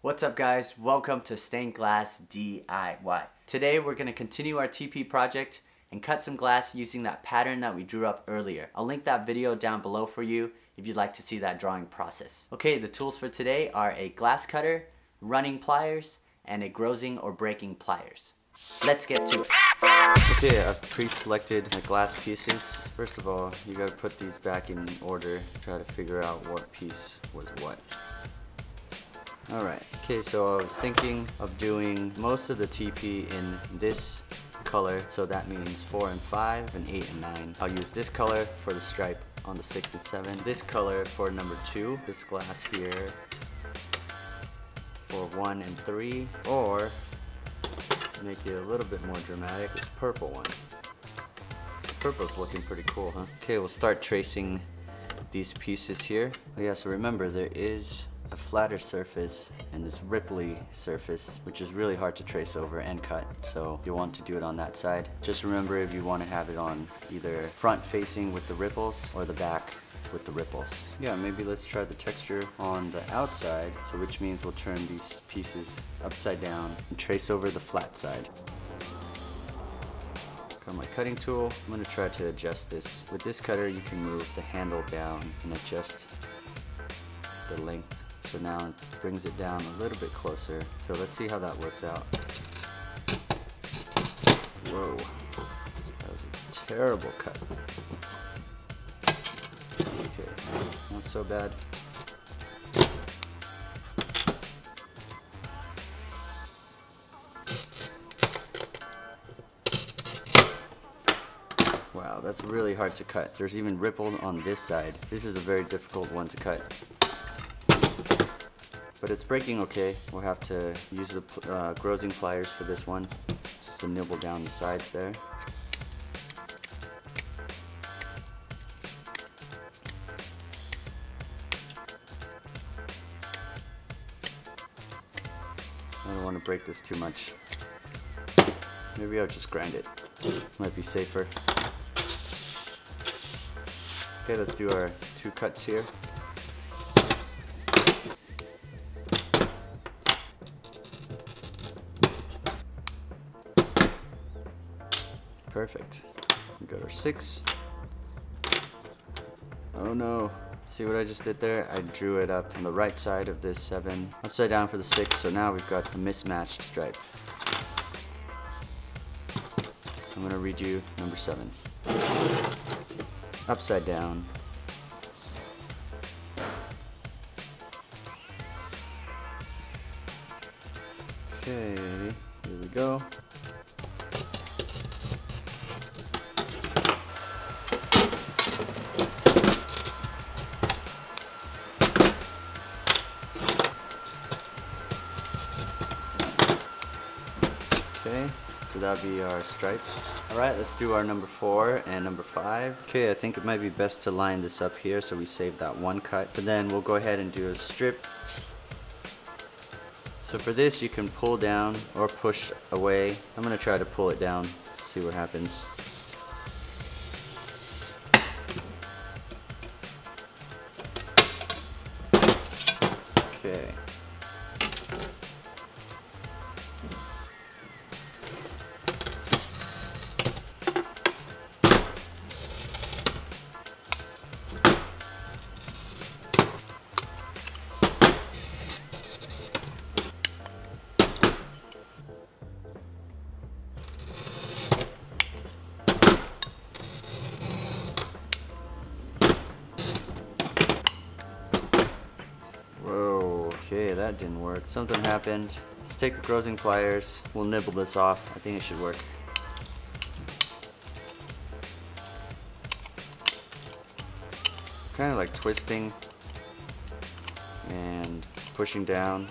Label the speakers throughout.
Speaker 1: What's up guys, welcome to Stained Glass DIY. Today we're going to continue our TP project and cut some glass using that pattern that we drew up earlier. I'll link that video down below for you if you'd like to see that drawing process. Okay, the tools for today are a glass cutter, running pliers, and a grossing or breaking pliers. Let's get to it.
Speaker 2: Okay, I've pre-selected my glass pieces. First of all, you gotta put these back in order, try to figure out what piece was what. Alright, okay, so I was thinking of doing most of the TP in this color, so that means 4 and 5 and 8 and 9. I'll use this color for the stripe on the 6 and 7, this color for number 2, this glass here for 1 and 3, or make it a little bit more dramatic, this purple one. Purple's looking pretty cool, huh? Okay, we'll start tracing these pieces here. Oh yeah, so remember there is a flatter surface and this ripply surface, which is really hard to trace over and cut, so you'll want to do it on that side. Just remember, if you want to have it on either front facing with the ripples or the back with the ripples. Yeah, maybe let's try the texture on the outside, so which means we'll turn these pieces upside down and trace over the flat side. Got my cutting tool. I'm going to try to adjust this. With this cutter you can move the handle down and adjust the length. So now it brings it down a little bit closer. So let's see how that works out. Whoa, that was a terrible cut. Okay, not so bad. Wow, that's really hard to cut. There's even ripples on this side. This is a very difficult one to cut. But it's breaking okay. We'll have to use the grossing pliers for this one, just to nibble down the sides there. I don't want to break this too much. Maybe I'll just grind it. Might be safer. Okay, let's do our 2 cuts here. Perfect. We got our 6. Oh no. See what I just did there? I drew it up on the right side of this 7, upside down for the 6, so now we've got a mismatched stripe. I'm going to read you number 7. Upside down. Okay, here we go. Okay, so that'll be our stripe. Alright, let's do our number 4 and number 5. Okay, I think it might be best to line this up here so we save that one cut. But then we'll go ahead and do a strip. So for this you can pull down or push away. I'm going to try to pull it down, see what happens. Okay. Okay, that didn't work. Something happened. Let's take the grossing pliers. We'll nibble this off. I think it should work. Kind of like twisting and pushing down.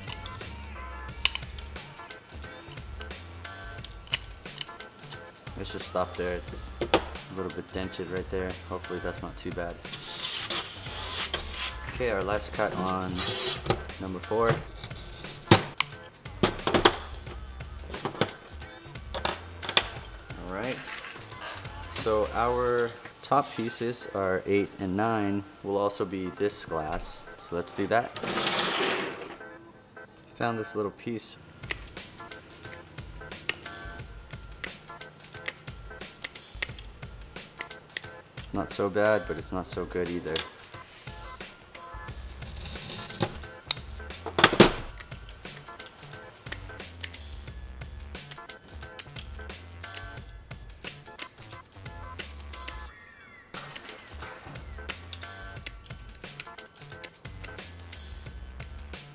Speaker 2: Let's just stop there. It's a little bit dented right there. Hopefully that's not too bad. Okay, our last cut on number 4. Alright, so our top pieces are 8 and 9 will also be this glass. So let's do that. Found this little piece. Not so bad, but it's not so good either.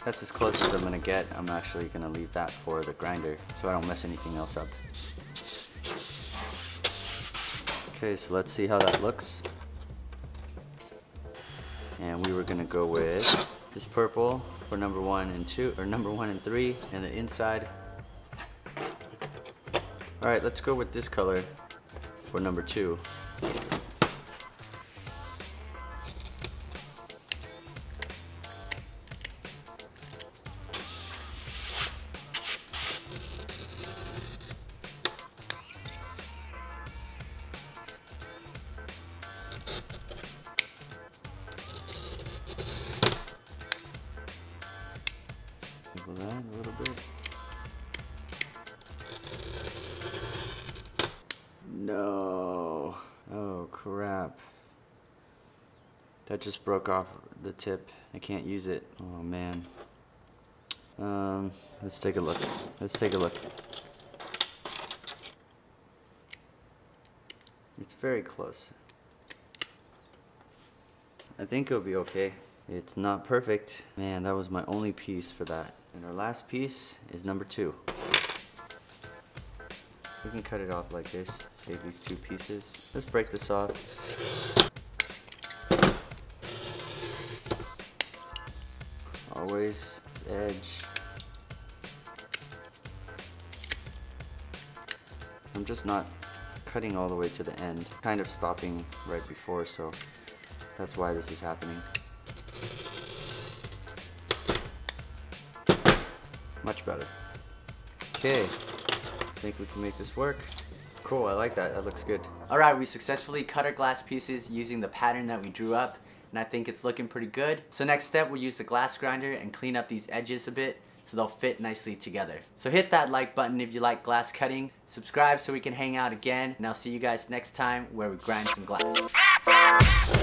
Speaker 2: That's as close as I'm gonna get. I'm actually gonna leave that for the grinder so I don't mess anything else up. Okay, so let's see how that looks. And we were gonna go with this purple for number 1 and 2, or number 1 and 3, and the inside. All right, let's go with this color for number 2. That a little bit. No. Oh crap. That just broke off the tip. I can't use it. Oh man. Let's take a look. Let's take a look. It's very close. I think it'll be okay. It's not perfect. Man, that was my only piece for that. And our last piece is number 2. We can cut it off like this. Save these 2 pieces. Let's break this off. Always this edge. I'm just not cutting all the way to the end. Kind of stopping right before, so that's why this is happening. Much better. Okay, I think we can make this work. Cool, I like that. That looks good.
Speaker 1: Alright, we successfully cut our glass pieces using the pattern that we drew up, and I think it's looking pretty good. So next step, we'll use the glass grinder and clean up these edges a bit so they'll fit nicely together. So hit that like button if you like glass cutting, subscribe so we can hang out again, and I'll see you guys next time where we grind some glass.